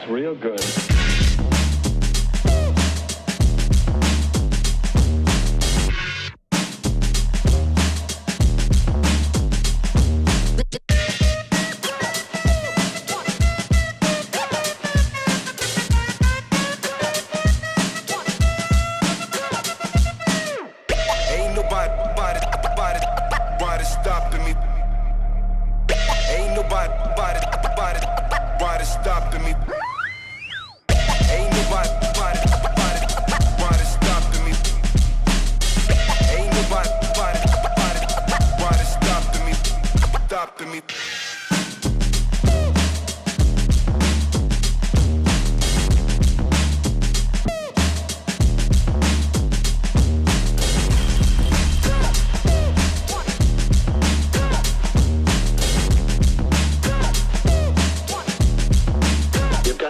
that's real good.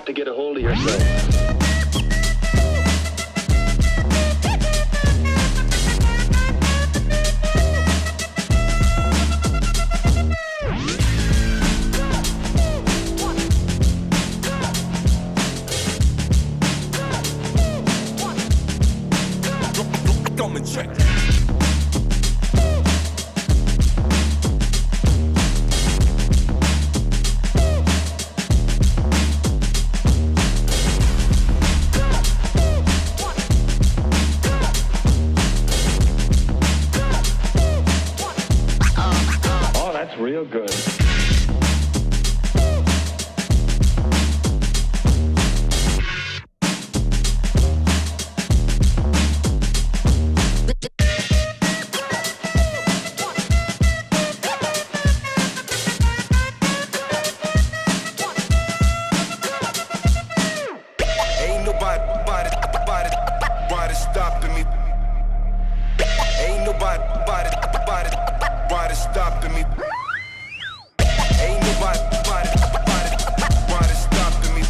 To get a hold of yourself. Come and check. Real good. Ain't nobody stopping me. Ain't nobody stopping me. Ain't nobody stopping me.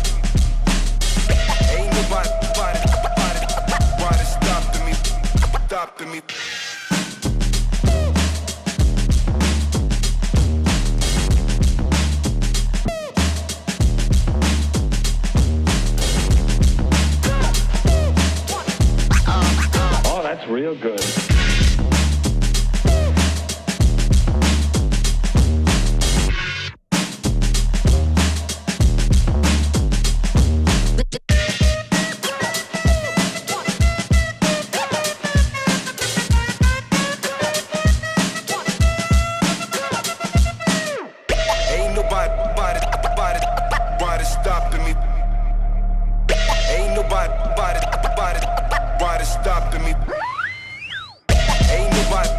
Ain't nobody stopping me. Oh, that's real good. Stopping me. Ain't nobody stopping me. Ain't nobody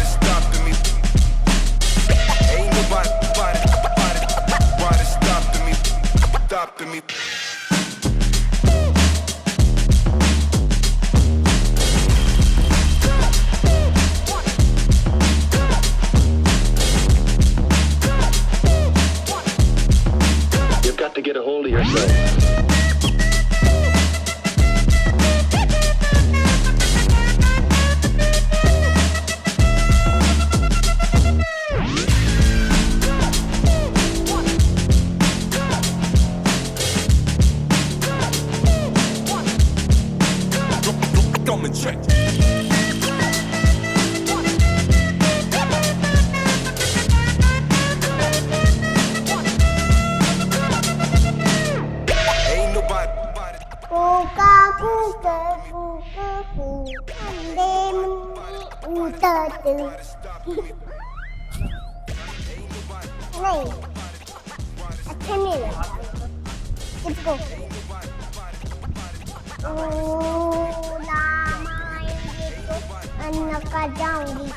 stopping me. Ain't nobody stopping me. Got to get a hold of yourself. Come and check. नहीं अच्छा नहीं लगा किसको रामायण तो अन्न का जाऊंगी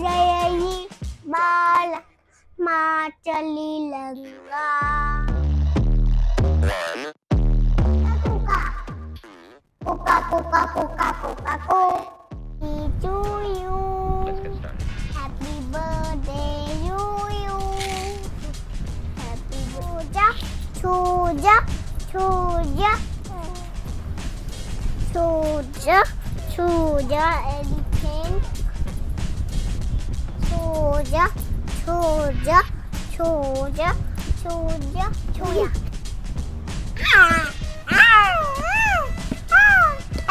जय बाल माँ चली लंगा Coca, Coca, Coca, Coca, Coca. To you. Let's get started. Happy birthday to you. Happy birthday to ya, to ya, to ya, to ya, elephant. To Chuja, chuja, chuja, chuja, chuja.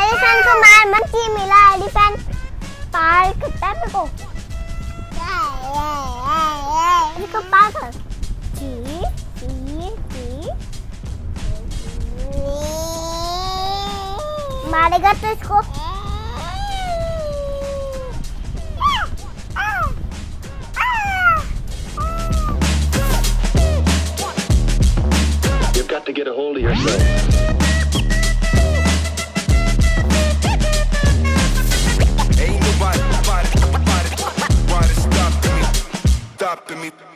Elephant को मार मत की मिला elephant पार करता है मेरे को इसको पार कर जी जी जी मारेगा तो इसको You've got to get a hold of yourself. Ain't nobody stopping me.